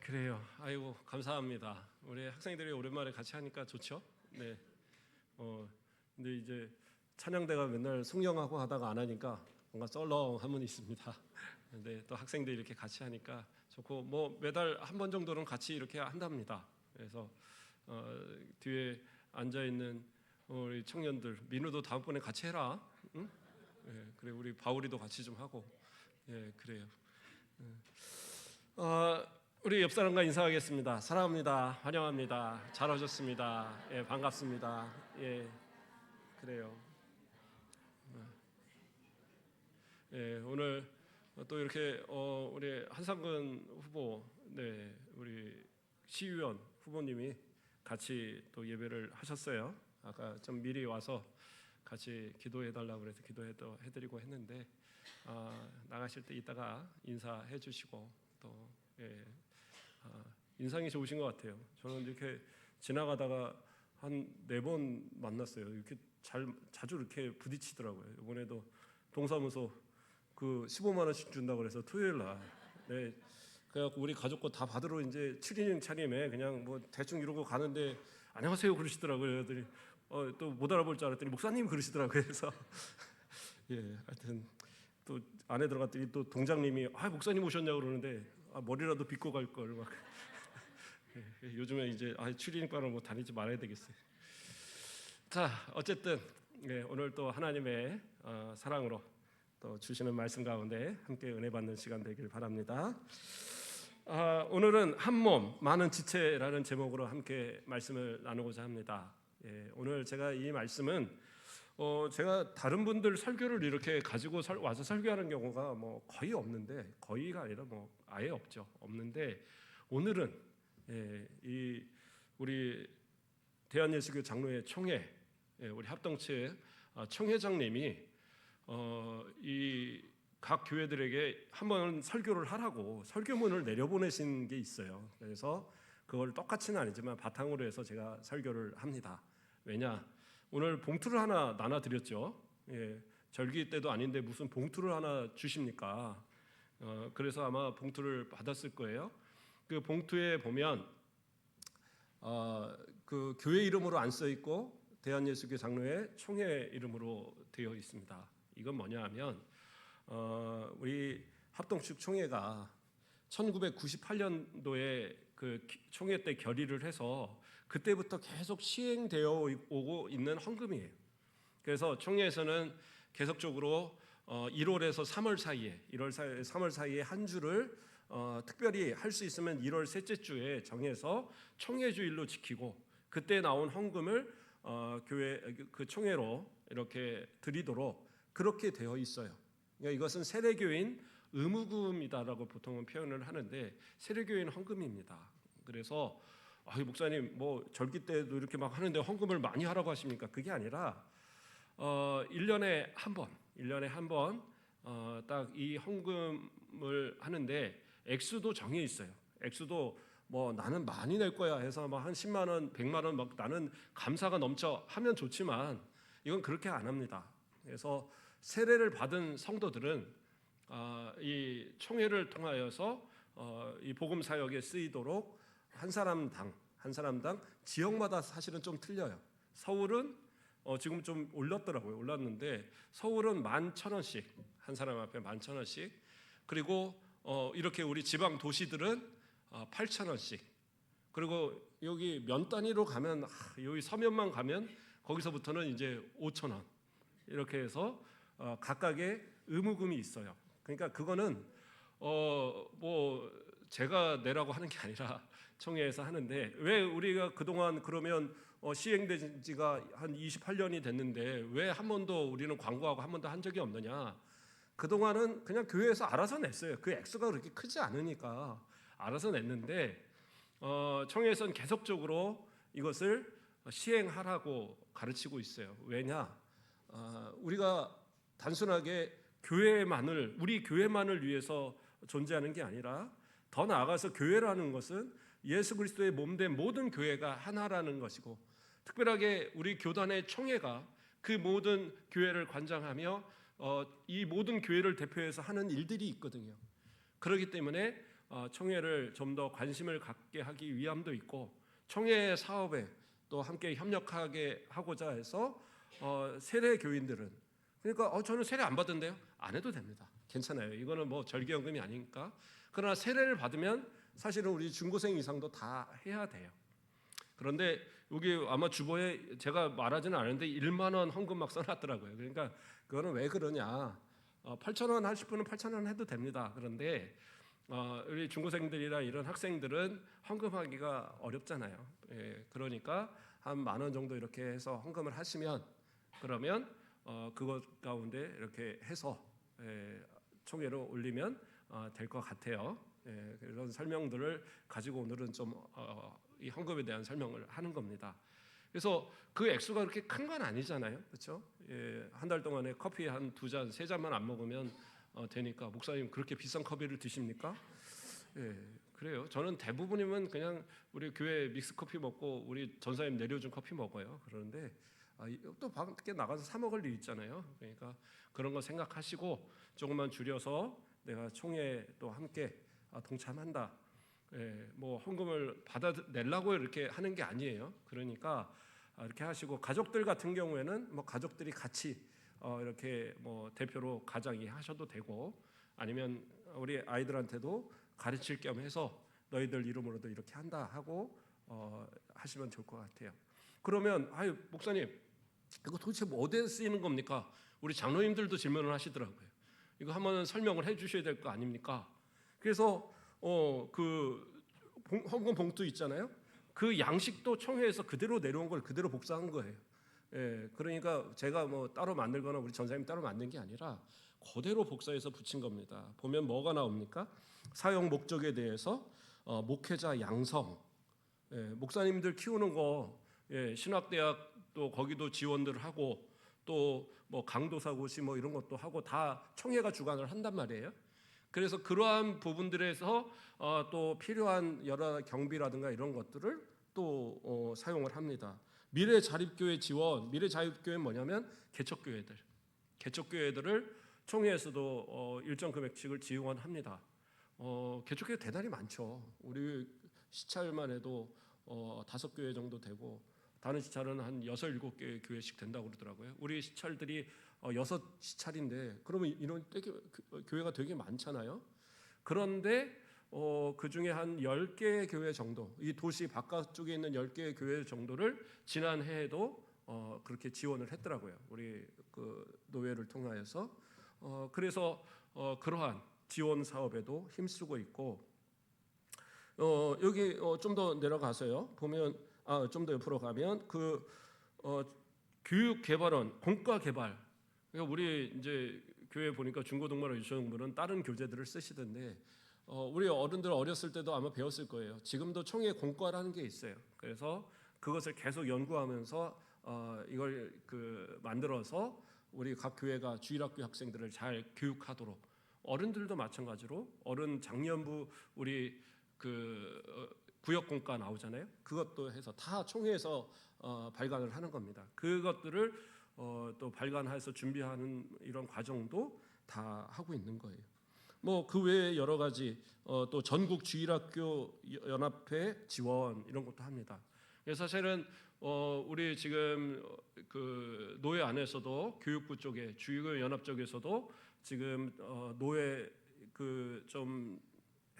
그래요. 아이고 감사합니다. 우리 학생들이 오랜만에 같이 하니까 좋죠. 네. 근데 이제 찬양대가 맨날 송영하고 하다가 안 하니까 뭔가 썰렁함은 있습니다. 근데 또 학생들이 이렇게 같이 하니까 좋고 뭐 매달 한 번 정도는 같이 이렇게 한답니다. 그래서 뒤에 앉아 있는 우리 청년들 민우도 다음번에 같이 해라. 응? 네, 그래 우리 바울이도 같이 좀 하고. 예, 그래요. 우리 옆 사람과 인사하겠습니다. 사랑합니다. 환영합니다. 잘 오셨습니다. 예, 반갑습니다. 예, 그래요. 예, 오늘 또 이렇게 우리 한상근 후보, 네, 우리 시의원 후보님이 같이 또 예배를 하셨어요. 아까 좀 미리 와서 같이 기도해 달라고 그래서 기도해도 해드리고 했는데 나가실 때 이따가 인사해 주시고 또 예, 인상이 좋으신 것 같아요. 저는 이렇게 지나가다가 한 4번 만났어요. 이렇게 자주 이렇게 부딪히더라고요. 이번에도 동사무소 그 15만 원씩 준다고 그래서 토요일 날, 네, 그래갖고 우리 가족 거 다 받으러 이제 7인용 차림에 그냥 뭐 대충 이러고 가는데 안녕하세요 그러시더라고요. 그랬더니 또 못 알아볼 줄 알았더니 목사님 그러시더라고요. 그래서 예, 하여튼 또 안에 들어갔더니 또 동장님이 목사님 오셨냐고 그러는데 머리라도 빗고 갈 걸 막. 요즘에 이제 추리닝과는 뭐 다니지 말아야 되겠어요. 자, 어쨌든 오늘 또 하나님의 사랑으로 또 주시는 말씀 가운데 함께 은혜 받는 시간 되길 바랍니다. 오늘은 한 몸 많은 지체라는 제목으로 함께 말씀을 나누고자 합니다. 오늘 제가 이 말씀은 제가 다른 분들 설교를 이렇게 가지고 와서 설교하는 경우가 뭐 거의 없는데, 거의가 아니라 뭐 아예 없는데 오늘은 이 우리 대한예수교 장로회 총회, 우리 합동체 총회장님이 이 각 교회들에게 한번 설교를 하라고 설교문을 내려보내신 게 있어요. 그래서 그걸 똑같이는 아니지만 바탕으로 해서 제가 설교를 합니다. 왜냐? 오늘 봉투를 하나 나눠드렸죠. 절기 때도 아닌데 무슨 봉투를 하나 주십니까? 그래서 아마 봉투를 받았을 거예요. 그 봉투에 보면 그 교회 이름으로 안 써 있고 대한예수교 장로회 총회 이름으로 되어 있습니다. 이건 뭐냐 하면 우리 합동축 총회가 1998년도에 그 총회 때 결의를 해서 그때부터 계속 시행되어 오고 있는 헌금이에요. 그래서 총회에서는 계속적으로 1월에서 3월 사이에 3월 사이에 한 주를 특별히 할 수 있으면 1월 셋째 주에 정해서 총회 주일로 지키고 그때 나온 헌금을 교회 그 총회로 이렇게 드리도록 그렇게 되어 있어요. 그러니까 이것은 세례교인 의무금이다라고 보통은 표현을 하는데 세례교인 헌금입니다. 그래서 목사님 뭐 절기 때도 이렇게 막 하는데 헌금을 많이 하라고 하십니까? 그게 아니라 1년에 한 번 딱 이 헌금을 하는데 액수도 정해 있어요. 액수도 뭐 나는 많이 낼 거야 해서 뭐 한 10만 원, 100만 원 막 나는 감사가 넘쳐 하면 좋지만 이건 그렇게 안 합니다. 그래서 세례를 받은 성도들은 이 총회를 통하여서 이 복음 사역에 쓰이도록 한 사람당 지역마다 사실은 좀 틀려요. 서울은 지금 좀 올랐는데 서울은 11,000원씩 한 사람 앞에 11,000원씩, 그리고 이렇게 우리 지방 도시들은 8,000원씩, 그리고 여기 면 단위로 가면 여기 서면만 가면 거기서부터는 이제 5,000원 이렇게 해서 각각의 의무금이 있어요. 그러니까 그거는 뭐 제가 내라고 하는 게 아니라 총회에서 하는데, 왜 우리가 그동안 그러면 시행된 지가 한 28년이 됐는데 왜 한 번도 우리는 광고하고 한 번도 한 적이 없느냐? 그동안은 그냥 교회에서 알아서 냈어요. 그 액수가 그렇게 크지 않으니까 알아서 냈는데 총회에서는 계속적으로 이것을 시행하라고 가르치고 있어요. 왜냐? 우리가 단순하게 우리 교회만을 위해서 존재하는 게 아니라 더 나아가서 교회라는 것은 예수 그리스도의 몸된 모든 교회가 하나라는 것이고, 특별하게 우리 교단의 총회가 그 모든 교회를 관장하며 이 모든 교회를 대표해서 하는 일들이 있거든요. 그렇기 때문에 총회를 좀 더 관심을 갖게 하기 위함도 있고, 총회 사업에 또 함께 협력하게 하고자 해서 세례 교인들은, 그러니까 저는 세례 안 받은데요? 안 해도 됩니다. 괜찮아요. 이거는 뭐 절기연금이 아니니까. 그러나 세례를 받으면 사실은 우리 중고생 이상도 다 해야 돼요. 그런데 여기 아마 주보에 제가 말하지는 않았는데 1만 원 헌금 막 써놨더라고요. 그러니까 그거는 왜 그러냐? 8천 원 하실 분은 8천 원 해도 됩니다. 그런데 우리 중고생들이나 이런 학생들은 헌금하기가 어렵잖아요. 예, 그러니까 한 10,000원 정도 이렇게 해서 헌금을 하시면, 그러면 그것 가운데 이렇게 해서 총회로 올리면 될 것 같아요. 예, 이런 설명들을 가지고 오늘은 좀 이 헌금에 대한 설명을 하는 겁니다. 그래서 그 액수가 그렇게 큰 건 아니잖아요, 그렇죠? 예, 한 달 동안에 커피 한 2잔, 3잔만 안 먹으면 되니까. 목사님 그렇게 비싼 커피를 드십니까? 예, 그래요. 저는 대부분이면 그냥 우리 교회 믹스 커피 먹고 우리 전사님 내려준 커피 먹어요. 그러는데 또 밖에 나가서 사 먹을 일 있잖아요. 그러니까 그런 거 생각하시고 조금만 줄여서 내가 총회에 또 함께 동참한다. 예, 뭐 헌금을 받아내려고 이렇게 하는 게 아니에요. 그러니까 이렇게 하시고, 가족들 같은 경우에는 뭐 가족들이 같이 이렇게 뭐 대표로 가장이 하셔도 되고, 아니면 우리 아이들한테도 가르칠 겸 해서 너희들 이름으로도 이렇게 한다 하고 하시면 좋을 것 같아요. 그러면 목사님 이거 도대체 뭐 어디에 쓰이는 겁니까? 우리 장로님들도 질문을 하시더라고요. 이거 한번 설명을 해주셔야 될 거 아닙니까? 그래서 그 헌금 봉투 있잖아요. 그 양식도 총회에서 그대로 내려온 걸 그대로 복사한 거예요. 예, 그러니까 제가 뭐 따로 만들거나 우리 전사님 따로 만든 게 아니라 그대로 복사해서 붙인 겁니다. 보면 뭐가 나옵니까? 사용 목적에 대해서 목회자 양성, 목사님들 키우는 거, 신학대학 또 거기도 지원들 하고, 또 뭐 강도사고시 뭐 이런 것도 하고 다 총회가 주관을 한단 말이에요. 그래서 그러한 부분들에서 또 필요한 여러 경비라든가 이런 것들을 또 사용을 합니다. 미래 자립교회 지원, 미래 자립교회는 뭐냐면 개척교회들을 총회에서도 일정 금액씩을 지원합니다. 개척교회 대단히 많죠. 우리 시찰만 해도 5교회 정도 되고, 다른 시찰은 한 6, 7개 교회씩 된다고 그러더라고요. 우리 시찰들이 6시찰인데 그러면 이런 교회가 되게 많잖아요. 그런데 그 중에 한 10개 교회 정도, 이 도시 바깥쪽에 있는 10개 교회 정도를 지난해에도 그렇게 지원을 했더라고요. 우리 그 노회를 통하여서. 그래서 그러한 지원 사업에도 힘쓰고 있고, 여기 좀 더 내려가서요. 보면 좀 더 옆으로 가면 교육개발원 공과개발. 그러니까 우리 이제 교회 보니까 중고등부나 유초등부는 다른 교재들을 쓰시던데 우리 어른들 어렸을 때도 아마 배웠을 거예요. 지금도 총회 공과라는 게 있어요. 그래서 그것을 계속 연구하면서 이걸 만들어서 우리 각 교회가 주일학교 학생들을 잘 교육하도록, 어른들도 마찬가지로 어른 장년부 우리 구역공과 나오잖아요. 그것도 해서 다 총회에서 발간을 하는 겁니다. 그것들을 또 발간해서 준비하는 이런 과정도 다 하고 있는 거예요. 뭐 그 외에 여러 가지 또 전국 주일학교 연합회 지원 이런 것도 합니다. 그래서 사실은 우리 지금 그 노회 안에서도 교육부 쪽에 주일교 연합 쪽에서도 지금 노회 좀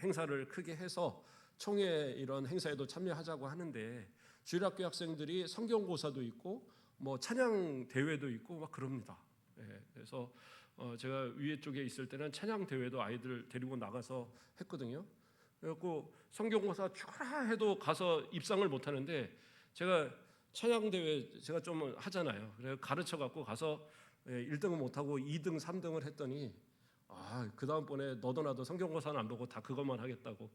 행사를 크게 해서 총회 이런 행사에도 참여하자고 하는데, 주일학교 학생들이 성경고사도 있고 뭐 찬양 대회도 있고 막 그럽니다. 그래서 제가 위에 쪽에 있을 때는 찬양 대회도 아이들 데리고 나가서 했거든요. 그래갖고 성경고사 추라 해도 가서 입상을 못 하는데, 제가 찬양 대회 제가 좀 하잖아요. 그래서 가르쳐 갖고 가서 1등은 못 하고 2등, 3등을 했더니 그 다음번에 너도 나도 성경고사는 안 보고 다 그것만 하겠다고.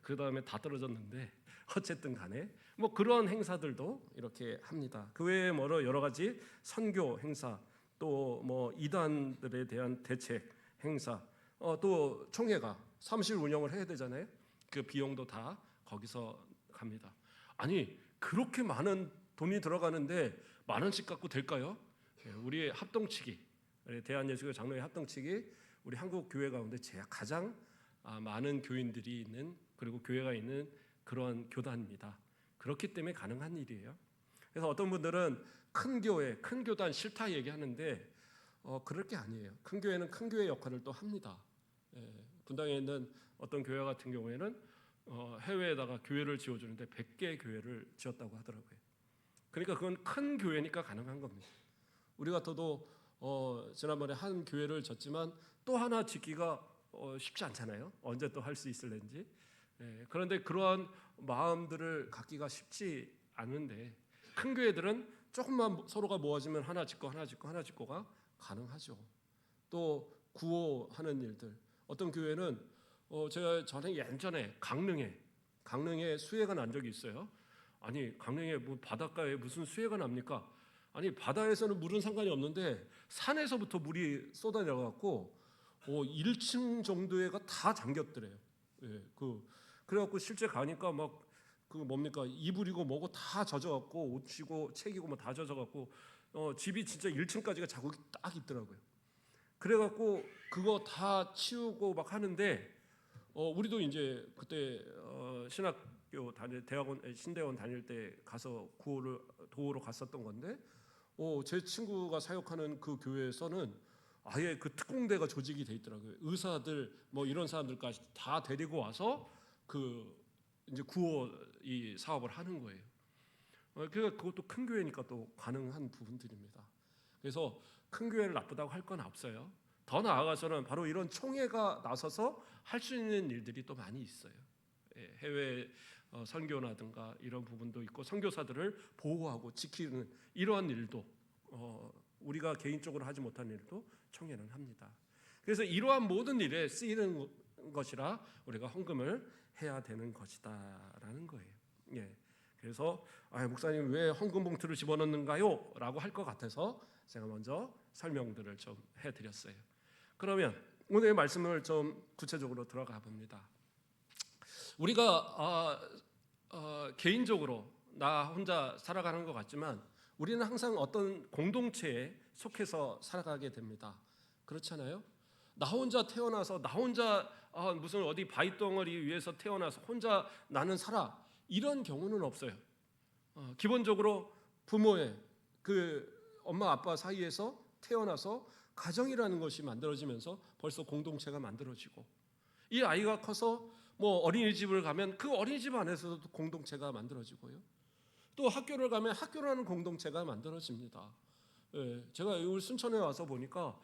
그 다음에 다 떨어졌는데 어쨌든 간에 뭐 그런 행사들도 이렇게 합니다. 그 외에 여러 가지 선교 행사, 또 뭐 이단들에 대한 대책 행사, 또 총회가 사무실 운영을 해야 되잖아요. 그 비용도 다 거기서 갑니다. 아니 그렇게 많은 돈이 들어가는데 10,000원씩 갖고 될까요? 우리 합동치기, 대한예수교 장로회 합동치기, 우리 한국 교회 가운데 가장 많은 교인들이 있는 그리고 교회가 있는 그런 교단입니다. 그렇기 때문에 가능한 일이에요. 그래서 어떤 분들은 큰 교회, 큰 교단 싫다 얘기하는데 그럴 게 아니에요. 큰 교회는 큰 교회 역할을 또 합니다. 분당에 있는 어떤 교회 같은 경우에는 해외에다가 교회를 지어주는데 100개 교회를 지었다고 하더라고요. 그러니까 그건 큰 교회니까 가능한 겁니다. 우리 같아도 지난번에 한 교회를 졌지만 또 하나 짓기가 쉽지 않잖아요. 언제 또 할 수 있을는지. 그런데 그러한 마음들을 갖기가 쉽지 않은데 큰 교회들은 조금만 서로가 모아지면 하나 짓고 하나 짓고 하나 짓고가 가능하죠. 또 구호하는 일들. 어떤 교회는 제가 전에 예전에 강릉에 수해가 난 적이 있어요. 아니 강릉에 뭐 바닷가에 무슨 수해가 납니까? 아니 바다에서는 물은 상관이 없는데 산에서부터 물이 쏟아내려갖고 1층 정도에가 다 잠겼더래요. 그래갖고 실제 가니까 막 그 뭡니까 이불이고 뭐고 다 젖어갖고 옷이고 책이고 뭐 다 젖어갖고 집이 진짜 1층까지가 자국이 딱 있더라고요. 그래갖고 그거 다 치우고 막 하는데 우리도 이제 그때 신학교 대학원 신대원 다닐 때 가서 도우러 갔었던 건데 제 친구가 사역하는 그 교회에서는 아예 그 특공대가 조직이 돼 있더라고요. 의사들 뭐 이런 사람들까지 다 데리고 와서 그 이제 구호 이 사업을 하는 거예요. 그러니까 그것도 큰 교회니까 또 가능한 부분들입니다. 그래서 큰 교회를 나쁘다고 할 건 없어요. 더 나아가서는 바로 이런 총회가 나서서 할 수 있는 일들이 또 많이 있어요. 해외 선교라든가 이런 부분도 있고 선교사들을 보호하고 지키는 이러한 일도 우리가 개인적으로 하지 못한 일도 총회는 합니다. 그래서 이러한 모든 일에 쓰이는 것이라 우리가 헌금을 해야 되는 것이다라는 거예요. 그래서 목사님 왜 헌금 봉투를 집어넣는가요? 라고 할 것 같아서 제가 먼저 설명들을 좀 해드렸어요. 그러면 오늘의 말씀을 좀 구체적으로 들어가 봅니다. 우리가 개인적으로 나 혼자 살아가는 것 같지만 우리는 항상 어떤 공동체에 속해서 살아가게 됩니다. 그렇잖아요? 나 혼자 태어나서 나 혼자 무슨 어디 바위덩어리 위에서 태어나서 혼자 나는 살아 이런 경우는 없어요. 기본적으로 부모의 그 엄마 아빠 사이에서 태어나서 가정이라는 것이 만들어지면서 벌써 공동체가 만들어지고 이 아이가 커서 뭐 어린이집을 가면 그 어린이집 안에서도 공동체가 만들어지고요. 또 학교를 가면 학교라는 공동체가 만들어집니다. 제가 여기 순천에 와서 보니까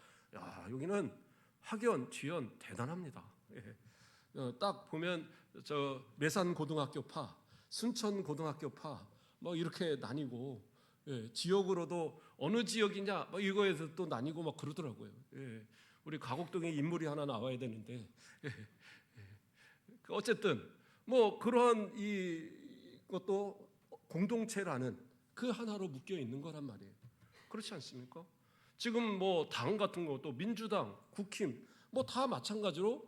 여기는 학연, 지연 대단합니다. 딱 보면 저 매산 고등학교파, 순천 고등학교파 뭐 이렇게 나뉘고 지역으로도 어느 지역이냐 뭐 이거에서 또 나뉘고 막 그러더라고요. 우리 가곡동에 인물이 하나 나와야 되는데 어쨌든 뭐 그런 이것도 공동체라는 그 하나로 묶여 있는 거란 말이에요. 그렇지 않습니까? 지금 뭐 당 같은 것도 민주당, 국힘 뭐 다 마찬가지로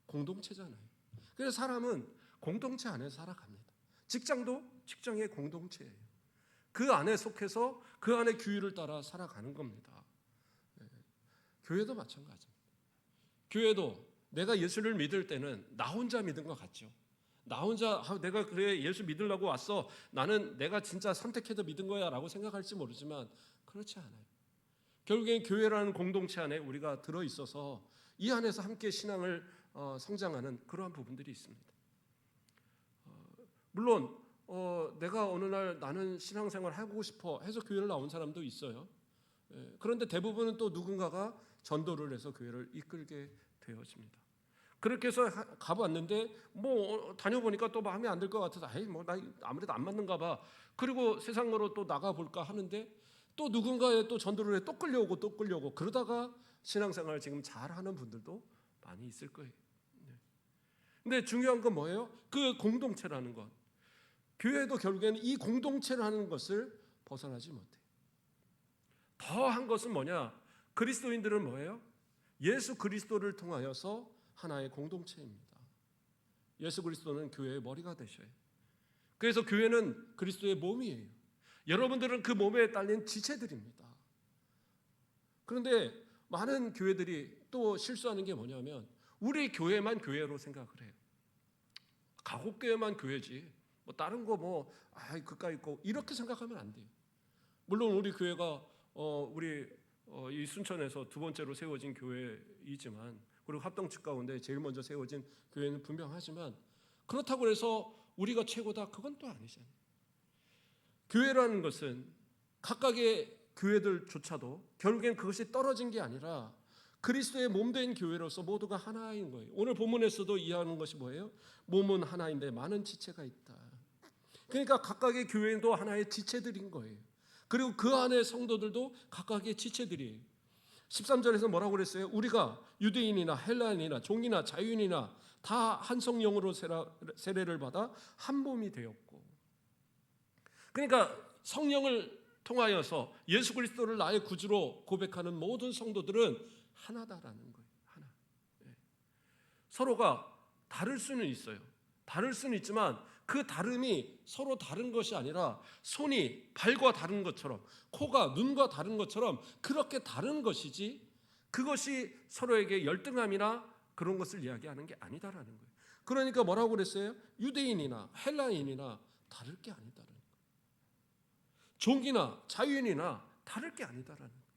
공동체잖아요. 그래서 사람은 공동체 안에 살아갑니다. 직장도 직장의 공동체예요. 그 안에 속해서 그 안에 규율을 따라 살아가는 겁니다. 교회도 마찬가지입니다. 교회도 내가 예수를 믿을 때는 나 혼자 믿은 것 같죠. 나 혼자 내가 그래 예수 믿으려고 왔어. 나는 내가 진짜 선택해서 믿은 거야 라고 생각할지 모르지만 그렇지 않아요. 결국엔 교회라는 공동체 안에 우리가 들어있어서 이 안에서 함께 신앙을 성장하는 그러한 부분들이 있습니다. 물론 내가 어느 날 나는 신앙생활 하고 싶어 해서 교회를 나온 사람도 있어요. 그런데 대부분은 또 누군가가 전도를 해서 교회를 이끌게 되어집니다. 그렇게 해서 가봤는데 뭐 다녀보니까 또 마음에 안 들 것 같아서 나 아무래도 안 맞는가 봐. 그리고 세상으로 또 나가볼까 하는데 또 누군가의 또 전도를 해 또 끌려오고 그러다가 신앙생활을 지금 잘하는 분들도 많이 있을 거예요. 근데 중요한 건 뭐예요? 그 공동체라는 것. 교회도 결국에는 이 공동체라는 것을 벗어나지 못해요. 더한 것은 뭐냐? 그리스도인들은 뭐예요? 예수 그리스도를 통하여서 하나의 공동체입니다. 예수 그리스도는 교회의 머리가 되셔요. 그래서 교회는 그리스도의 몸이에요. 여러분들은 그 몸에 딸린 지체들입니다. 그런데 많은 교회들이 또 실수하는 게 뭐냐면 우리 교회만 교회로 생각을 해요. 가곡교회만 교회지 뭐 다른 거 그까 있고 이렇게 생각하면 안 돼요. 물론 우리 교회가 우리 이 순천에서 두 번째로 세워진 교회이지만, 그리고 합동측 가운데 제일 먼저 세워진 교회는 분명하지만, 그렇다고 해서 우리가 최고다 그건 또 아니잖아요. 교회라는 것은 각각의 교회들조차도 결국엔 그것이 떨어진 게 아니라 그리스도의 몸된 교회로서 모두가 하나인 거예요. 오늘 본문에서도 이해하는 것이 뭐예요? 몸은 하나인데 많은 지체가 있다. 그러니까 각각의 교회도 하나의 지체들인 거예요. 그리고 그 안에 성도들도 각각의 지체들이에요. 13절에서 뭐라고 그랬어요? 우리가 유대인이나 헬라인이나 종이나 자유인이나 다 한 성령으로 세례를 받아 한 몸이 되었고, 그러니까 성령을 통하여서 예수 그리스도를 나의 구주로 고백하는 모든 성도들은 하나다라는 거예요. 하나. 서로가 다를 수는 있어요. 다를 수는 있지만 그 다름이 서로 다른 것이 아니라 손이 발과 다른 것처럼, 코가 눈과 다른 것처럼 그렇게 다른 것이지, 그것이 서로에게 열등함이나 그런 것을 이야기하는 게 아니다라는 거예요. 그러니까 뭐라고 그랬어요? 유대인이나 헬라인이나 다를 게 아니다라는 거예요. 종이나 자유인이나 다를 게 아니다라는 거예요.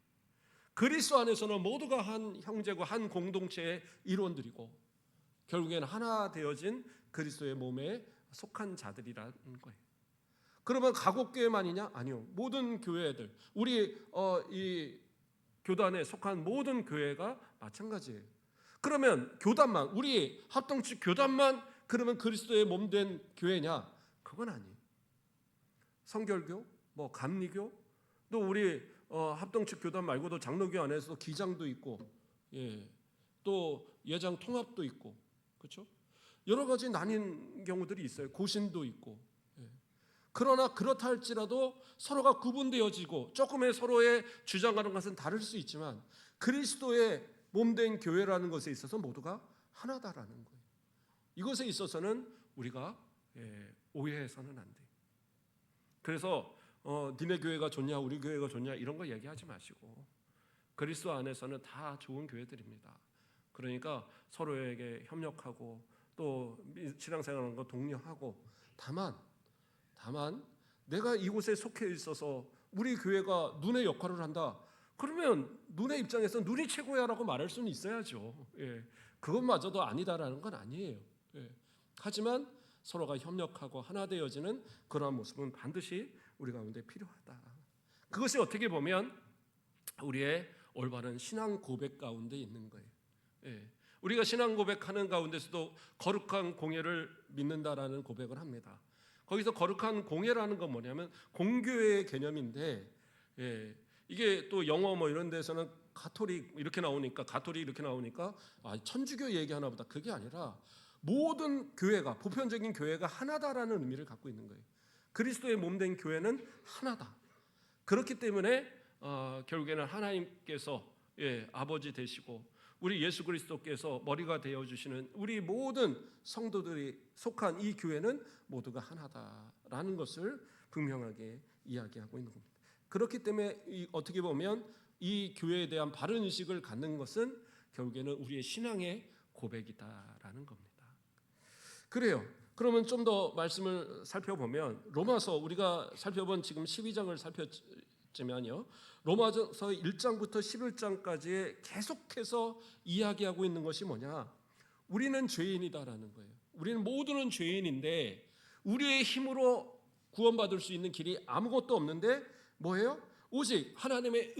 그리스도 안에서는 모두가 한 형제고 한 공동체의 일원들이고 결국에는 하나 되어진 그리스도의 몸에 속한 자들이라는 거예요. 그러면 가곡교회만이냐? 아니요. 모든 교회들, 우리 이 교단에 속한 모든 교회가 마찬가지예요. 그러면 교단만, 우리 합동측 교단만 그러면 그리스도의 몸된 교회냐? 그건 아니에요. 성결교, 감리교, 또 우리 합동측 교단 말고도 장로교 안에서도 기장도 있고, 또 예장 통합도 있고, 그렇죠? 여러 가지 나뉜 경우들이 있어요. 고신도 있고. 그러나 그렇다 할지라도 서로가 구분되어지고 조금의 서로의 주장하는 것은 다를 수 있지만 그리스도의 몸된 교회라는 것에 있어서 모두가 하나다라는 거예요. 이것에 있어서는 우리가 오해해서는 안 돼요. 그래서 니네 교회가 좋냐 우리 교회가 좋냐 이런 거 얘기하지 마시고 그리스도 안에서는 다 좋은 교회들입니다. 그러니까 서로에게 협력하고 또 신앙생활하는 거 독려하고, 다만 내가 이곳에 속해 있어서 우리 교회가 눈의 역할을 한다. 그러면 눈의 입장에서 눈이 최고야라고 말할 수는 있어야죠. 그것마저도 아니다라는 건 아니에요. 하지만 서로가 협력하고 하나 되어지는 그러한 모습은 반드시 우리 가운데 필요하다. 그것이 어떻게 보면 우리의 올바른 신앙 고백 가운데 있는 거예요. 우리가 신앙 고백하는 가운데서도 거룩한 공예를 믿는다라는 고백을 합니다. 거기서 거룩한 공예라는 건 뭐냐면 공교회의 개념인데, 이게 또 영어 이런 데서는 가톨릭 이렇게 나오니까 천주교 얘기하나 보다. 그게 아니라 모든 교회가, 보편적인 교회가 하나다라는 의미를 갖고 있는 거예요. 그리스도의 몸된 교회는 하나다. 그렇기 때문에 결국에는 하나님께서 아버지 되시고 우리 예수 그리스도께서 머리가 되어주시는 우리 모든 성도들이 속한 이 교회는 모두가 하나다라는 것을 분명하게 이야기하고 있는 겁니다. 그렇기 때문에 어떻게 보면 이 교회에 대한 바른 의식을 갖는 것은 결국에는 우리의 신앙의 고백이다라는 겁니다. 그래요. 그러면 좀 더 말씀을 살펴보면 로마서, 우리가 살펴본 지금 12장을 살폈지만요, 로마서 1장부터 11장까지 계속해서 이야기하고 있는 것이 뭐냐? 우리는 죄인이다라는 거예요. 우리는 모두는 죄인인데 우리의 힘으로 구원받을 수 있는 길이 아무것도 없는데 뭐예요? 오직 하나님의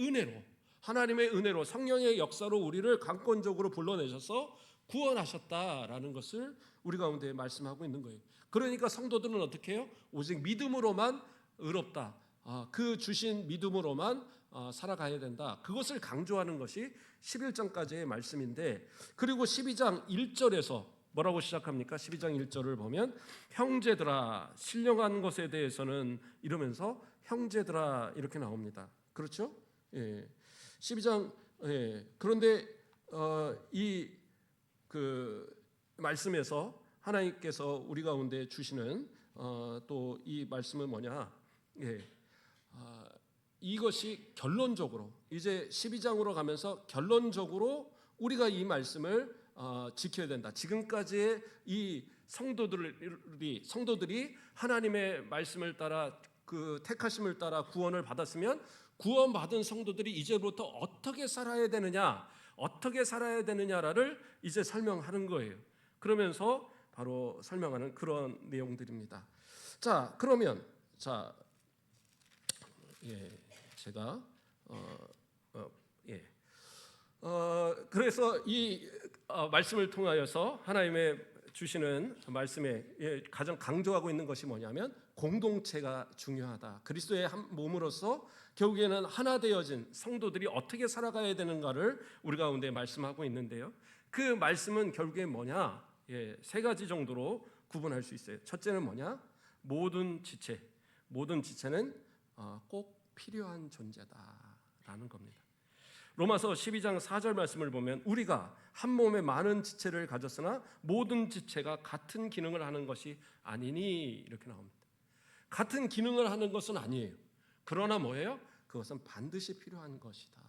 은혜로 성령의 역사로 우리를 강권적으로 불러내셔서 구원하셨다라는 것을 우리 가운데 말씀하고 있는 거예요. 그러니까 성도들은 어떻게 해요? 오직 믿음으로만 의롭다. 그 주신 믿음으로만 살아가야 된다. 그것을 강조하는 것이 11장까지의 말씀인데, 그리고 12장 1절에서 뭐라고 시작합니까? 12장 1절을 보면 형제들아 신령한 것에 대해서는 이러면서 형제들아 이렇게 나옵니다. 그렇죠? 12장 그런데 이 말씀에서 하나님께서 우리 가운데 주시는 또 이 말씀은 뭐냐? 이것이 결론적으로 이제 12장으로 가면서 결론적으로 우리가 이 말씀을 지켜야 된다. 지금까지의 이 성도들이 하나님의 말씀을 따라 그 택하심을 따라 구원을 받았으면 구원받은 성도들이 이제부터 어떻게 살아야 되느냐를 이제 설명하는 거예요. 그러면서 바로 설명하는 그런 내용들입니다. 자, 그러면 제가 그래서 이 말씀을 통하여서 하나님의 주시는 말씀에 가장 강조하고 있는 것이 뭐냐면 공동체가 중요하다. 그리스도의 한 몸으로서 결국에는 하나 되어진 성도들이 어떻게 살아가야 되는가를 우리 가운데 말씀하고 있는데요. 그 말씀은 결국에 뭐냐? 세 가지 정도로 구분할 수 있어요. 첫째는 뭐냐? 모든 지체는 꼭 필요한 존재다라는 겁니다. 로마서 12장 4절 말씀을 보면 우리가 한 몸에 많은 지체를 가졌으나 모든 지체가 같은 기능을 하는 것이 아니니 이렇게 나옵니다. 같은 기능을 하는 것은 아니에요. 그러나 뭐예요? 그것은 반드시 필요한 것이다.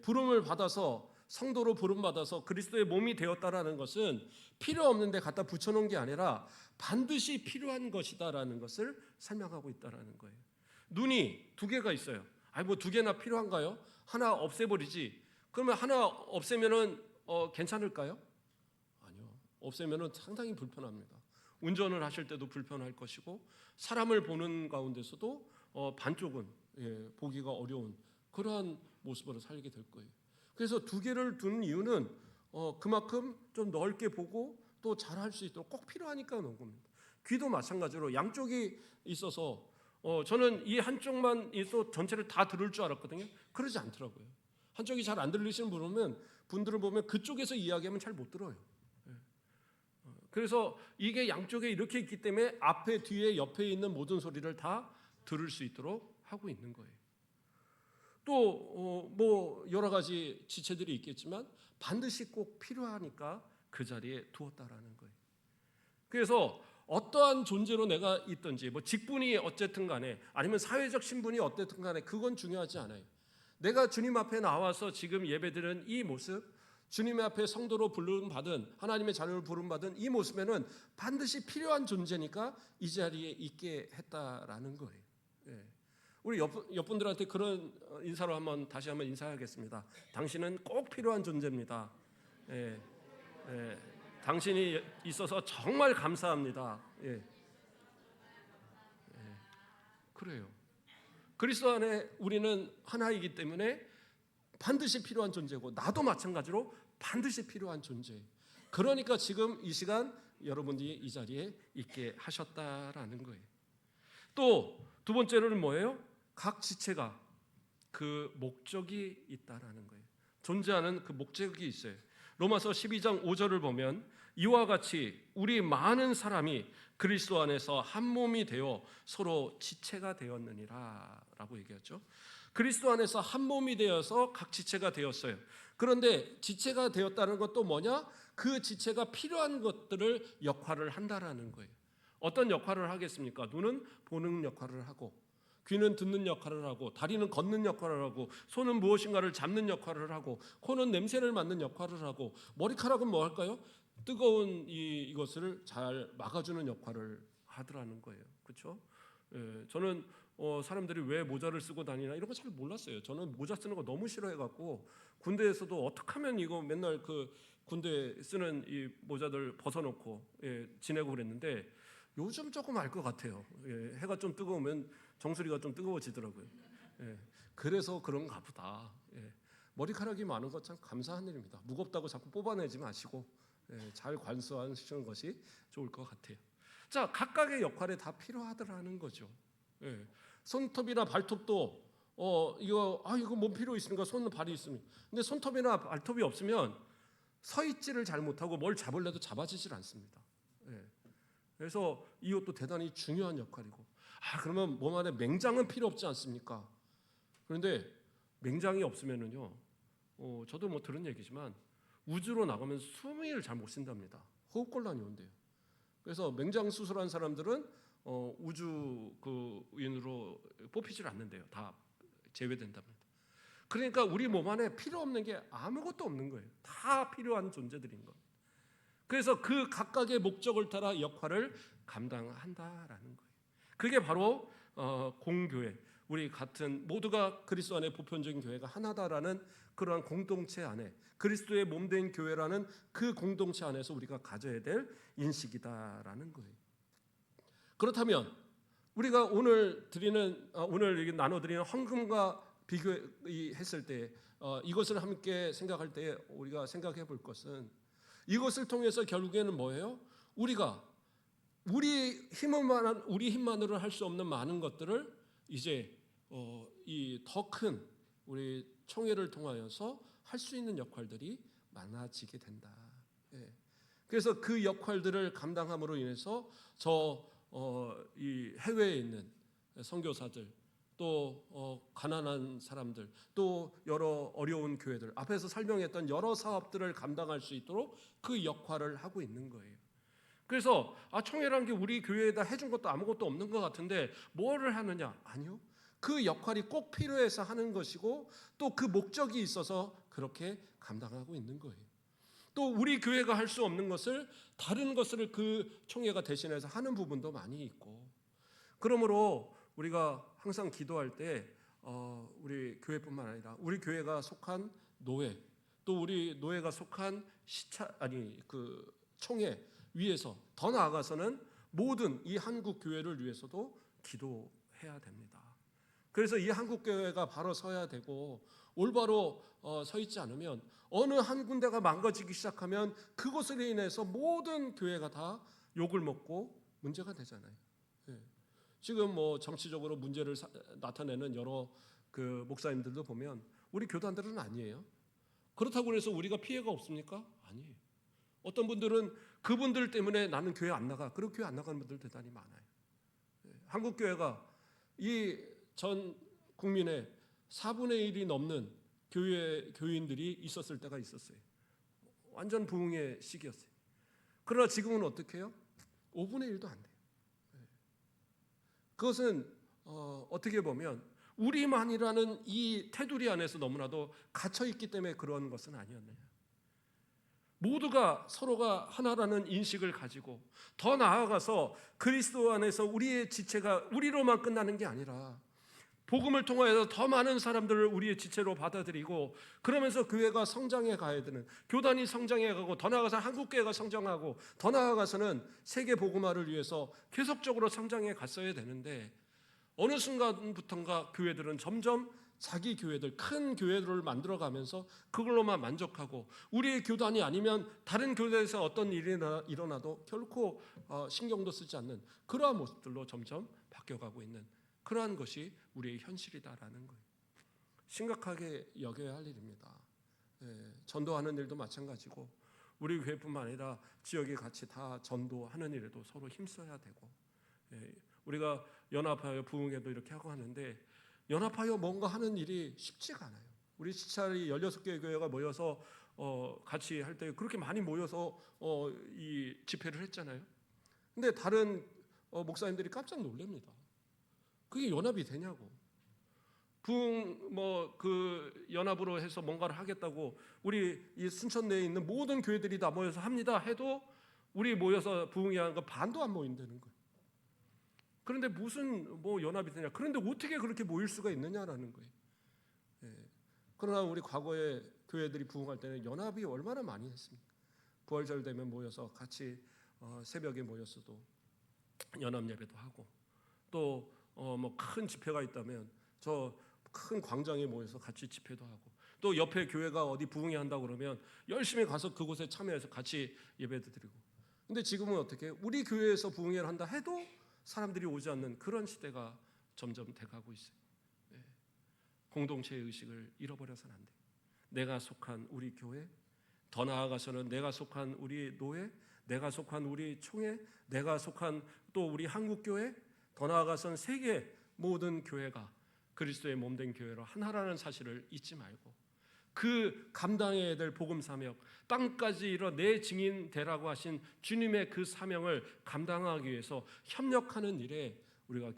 부름을 받아서 성도로 부름받아서 그리스도의 몸이 되었다라는 것은 필요 없는데 갖다 붙여놓은 게 아니라 반드시 필요한 것이다라는 것을 설명하고 있다라는 거예요. 눈이 두 개가 있어요. 뭐 두 개나 필요한가요? 하나 없애버리지. 그러면 하나 없애면은 괜찮을까요? 아니요. 없애면은 상당히 불편합니다. 운전을 하실 때도 불편할 것이고 사람을 보는 가운데서도 반쪽은 보기가 어려운 그러한 모습으로 살게 될 거예요. 그래서 두 개를 둔 이유는 그만큼 좀 넓게 보고 또 잘할 수 있도록 꼭 필요하니까 놓은 겁니다. 귀도 마찬가지로 양쪽이 있어서 저는 이 한쪽만 있어 전체를 다 들을 줄 알았거든요. 그러지 않더라고요. 한쪽이 잘 안 들리시는 분들을 보면 그쪽에서 이야기하면 잘 못 들어요. 그래서 이게 양쪽에 이렇게 있기 때문에 앞에 뒤에 옆에 있는 모든 소리를 다 들을 수 있도록 하고 있는 거예요. 또 뭐 여러 가지 지체들이 있겠지만 반드시 꼭 필요하니까 그 자리에 두었다라는 거예요. 그래서 어떠한 존재로 내가 있든지 뭐 직분이 어쨌든 간에 아니면 사회적 신분이 어쨌든 간에 그건 중요하지 않아요. 내가 주님 앞에 나와서 지금 예배드리는 이 모습, 주님의 앞에 성도로 부름받은 하나님의 자녀로 부름받은 이 모습에는 반드시 필요한 존재니까 이 자리에 있게 했다라는 거예요. 우리 옆분들한테 그런 인사로 다시 한번 인사하겠습니다. 당신은 꼭 필요한 존재입니다. 당신이 있어서 정말 감사합니다. 그래요. 그리스도 안에 우리는 하나이기 때문에 반드시 필요한 존재고 나도 마찬가지로 반드시 필요한 존재. 그러니까 지금 이 시간 여러분들이 이 자리에 있게 하셨다라는 거예요. 또 두 번째로는 뭐예요? 각 지체가 그 목적이 있다라는 거예요. 존재하는 그 목적이 있어요. 로마서 12장 5절을 보면 이와 같이 우리 많은 사람이 그리스도 안에서 한 몸이 되어 서로 지체가 되었느니라 라고 얘기했죠. 그리스도 안에서 한 몸이 되어서 각 지체가 되었어요. 그런데 지체가 되었다는 것도 뭐냐? 그 지체가 필요한 것들을 역할을 한다라는 거예요. 어떤 역할을 하겠습니까? 눈은 보는 역할을 하고 귀는 듣는 역할을 하고 다리는 걷는 역할을 하고 손은 무엇인가를 잡는 역할을 하고 코는 냄새를 맡는 역할을 하고 머리카락은 뭐 할까요? 뜨거운 이것을 잘 막아주는 역할을 하더라는 거예요. 그렇죠? 저는 사람들이 왜 모자를 쓰고 다니나 이런 거 잘 몰랐어요. 저는 모자 쓰는 거 너무 싫어해갖고 군대에서도 어떻게 하면 이거 맨날 그 군대 쓰는 이 모자들 벗어놓고 지내고 그랬는데 요즘 조금 알 것 같아요. 해가 좀 뜨거우면 정수리가 좀 뜨거워지더라고요. 그래서 그런가 보다. 머리카락이 많은 것 참 감사한 일입니다. 무겁다고 자꾸 뽑아내지 마시고 잘 관수하시는 것이 좋을 것 같아요. 자, 각각의 역할에 다 필요하더라는 거죠. 손톱이나 발톱도 이거 몸 필요 있습니까? 손 발이 있습니까? 근데 손톱이나 발톱이 없으면 서 있지를 잘 못하고 뭘 잡으려도 잡아지질 않습니다. 그래서 이것도 대단히 중요한 역할이고 그러면 몸 안에 맹장은 필요 없지 않습니까? 그런데 맹장이 없으면은요 저도 뭐 들은 얘기지만 우주로 나가면 숨을 잘 못 쉰답니다. 호흡곤란이 온대요. 그래서 맹장 수술한 사람들은 우주인으로 뽑히질 않는데요. 다 제외된답니다. 그러니까 우리 몸 안에 필요 없는 게 아무것도 없는 거예요. 다 필요한 존재들인 것. 그래서 그 각각의 목적을 따라 역할을 감당한다라는 거예요. 그게 바로 공교회, 우리 같은 모두가 그리스도 안에 보편적인 교회가 하나다라는 그러한 공동체 안에, 그리스도의 몸된 교회라는 그 공동체 안에서 우리가 가져야 될 인식이다라는 거예요. 그렇다면 우리가 오늘 나눠드리는 헌금과 비교했을 때 이것을 함께 생각할 때 우리가 생각해 볼 것은, 이것을 통해서 결국에는 뭐예요? 우리가 우리 힘만으로 할 수 없는 많은 것들을 이제 이 더 큰 우리 총회를 통하여서 할 수 있는 역할들이 많아지게 된다. 그래서 그 역할들을 감당함으로 인해서 이 해외에 있는 선교사들, 또 가난한 사람들, 또 여러 어려운 교회들, 앞에서 설명했던 여러 사업들을 감당할 수 있도록 그 역할을 하고 있는 거예요. 그래서 총회라는 게 우리 교회에다 해준 것도 아무것도 없는 것 같은데 뭐를 하느냐? 아니요. 그 역할이 꼭 필요해서 하는 것이고, 또 그 목적이 있어서 그렇게 감당하고 있는 거예요. 또 우리 교회가 할 수 없는 것을 다른 것을 그 총회가 대신해서 하는 부분도 많이 있고, 그러므로 우리가 항상 기도할 때 우리 교회뿐만 아니라 우리 교회가 속한 노회, 또 우리 노회가 속한 그 총회 위에서, 더 나아가서는 모든 이 한국 교회를 위해서도 기도해야 됩니다. 그래서 이 한국 교회가 바로 서야 되고, 올바로 서 있지 않으면 어느 한 군데가 망가지기 시작하면 그것으로 인해서 모든 교회가 다 욕을 먹고 문제가 되잖아요. 지금 정치적으로 문제를 나타내는 여러 그 목사님들도 보면 우리 교단들은 아니에요. 그렇다고 해서 우리가 피해가 없습니까? 아니에요. 어떤 분들은 그분들 때문에 나는 교회 안 나가, 그리고 교회 안 나가는 분들 대단히 많아요. 한국 교회가 이 전 국민의 4분의 1이 넘는 교인들이 있었을 때가 있었어요. 완전 부흥의 시기였어요. 그러나 지금은 어떻게 해요? 5분의 1도 안 돼요. 그것은 어떻게 보면 우리만이라는 이 테두리 안에서 너무나도 갇혀 있기 때문에 그런 것은 아니었느냐. 모두가 서로가 하나라는 인식을 가지고, 더 나아가서 그리스도 안에서 우리의 지체가 우리로만 끝나는 게 아니라 복음을 통하여서 더 많은 사람들을 우리의 지체로 받아들이고, 그러면서 교회가 성장해 가야 되는, 교단이 성장해 가고, 더 나아가서 한국교회가 성장하고, 더 나아가서는 세계 복음화를 위해서 계속적으로 성장해 갔어야 되는데, 어느 순간부터인가 교회들은 점점 자기 교회들, 큰 교회들을 만들어가면서 그걸로만 만족하고, 우리의 교단이 아니면 다른 교회에서 어떤 일이 일어나도 결코 신경도 쓰지 않는 그러한 모습들로 점점 바뀌어가고 있는 그러한 것이 우리의 현실이다라는 거예요. 심각하게 여겨야 할 일입니다. 전도하는 일도 마찬가지고, 우리 교회뿐만 아니라 지역에 같이 다 전도하는 일에도 서로 힘써야 되고, 우리가 연합하여 부흥회도 이렇게 하고 하는데, 연합하여 뭔가 하는 일이 쉽지가 않아요. 우리 시찰이 16개 교회가 모여서 같이 할 때 그렇게 많이 모여서 이 집회를 했잖아요. 근데 다른 목사님들이 깜짝 놀랍니다. 그게 연합이 되냐고. 그 연합으로 해서 뭔가를 하겠다고 우리 이 순천 내에 있는 모든 교회들이 다 모여서 합니다 해도 우리 모여서 부흥회 하는 거 반도 안 모인다는 거예요. 그런데 무슨 연합이 되냐? 그런데 어떻게 그렇게 모일 수가 있느냐라는 거예요. 그러나 우리 과거에 교회들이 부흥할 때는 연합이 얼마나 많이 했습니까? 부활절 되면 모여서 같이 새벽에 모였어도 연합 예배도 하고, 또 큰 집회가 있다면 저 큰 광장에 모여서 같이 집회도 하고, 또 옆에 교회가 어디 부흥회 한다고 그러면 열심히 가서 그곳에 참여해서 같이 예배도 드리고. 근데 지금은 어떻게 우리 교회에서 부흥회를 한다 해도 사람들이 오지 않는 그런 시대가 점점 돼가고 있어요. 공동체의 의식을 잃어버려서는 안 돼요. 내가 속한 우리 교회, 더 나아가서는 내가 속한 우리 노회, 내가 속한 우리 총회, 내가 속한 또 우리 한국교회, 더 나아가서는 세계 모든 교회가 그리스도의 몸된 교회로 하나라는 사실을 잊지 말고, 그 감당해야 될 복음 사명, 땅까지 이뤄 내 증인 되라고 하신 주님의 그 사명을 감당하기 위해서 협력하는 일에 우리가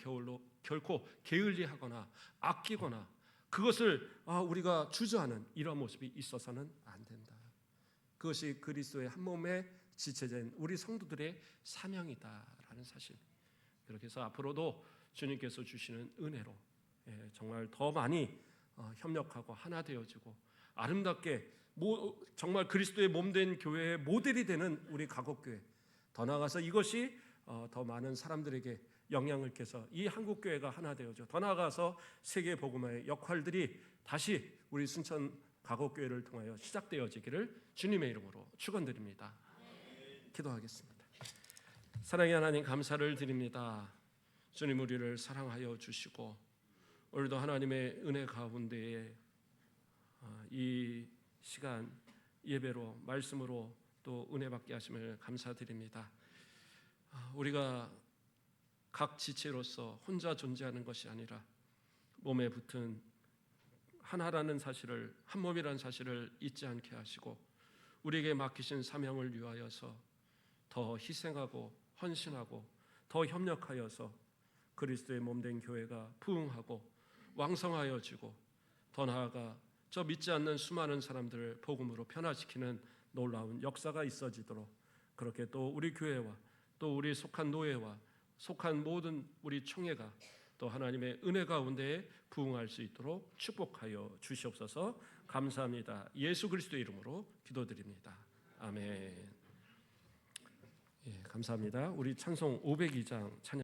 결코 게을리하거나 아끼거나 그것을 우리가 주저하는 이러한 모습이 있어서는 안 된다. 그것이 그리스도의 한 몸에 지체된 우리 성도들의 사명이다라는 사실. 그렇게 해서 앞으로도 주님께서 주시는 은혜로 정말 더 많이 협력하고 하나 되어지고 아름답게 정말 그리스도의 몸된 교회의 모델이 되는 우리 가곡교회, 더 나아가서 이것이 더 많은 사람들에게 영향을 끼쳐서 이 한국교회가 하나 되어져 더 나아가서 세계복음화의 역할들이 다시 우리 순천 가곡교회를 통하여 시작되어지기를 주님의 이름으로 축원드립니다. 기도하겠습니다. 사랑의 하나님, 감사를 드립니다. 주님, 우리를 사랑하여 주시고 오늘도 하나님의 은혜 가운데에 이 시간 예배로 말씀으로 또 은혜 받게 하심을 감사드립니다. 우리가 각 지체로서 혼자 존재하는 것이 아니라 몸에 붙은 하나라는 사실을, 한 몸이라는 사실을 잊지 않게 하시고 우리에게 맡기신 사명을 위하여서 더 희생하고 헌신하고 더 협력하여서 그리스도의 몸된 교회가 부흥하고 왕성하여지고 더 나아가 저 믿지 않는 수많은 사람들을 복음으로 변화시키는 놀라운 역사가 있어지도록, 그렇게 또 우리 교회와 또 우리 속한 노예와 속한 모든 우리 총회가 또 하나님의 은혜 가운데에 부흥할 수 있도록 축복하여 주시옵소서. 감사합니다. 예수 그리스도의 이름으로 기도드립니다. 아멘. 감사합니다. 우리 찬송 502장 찬양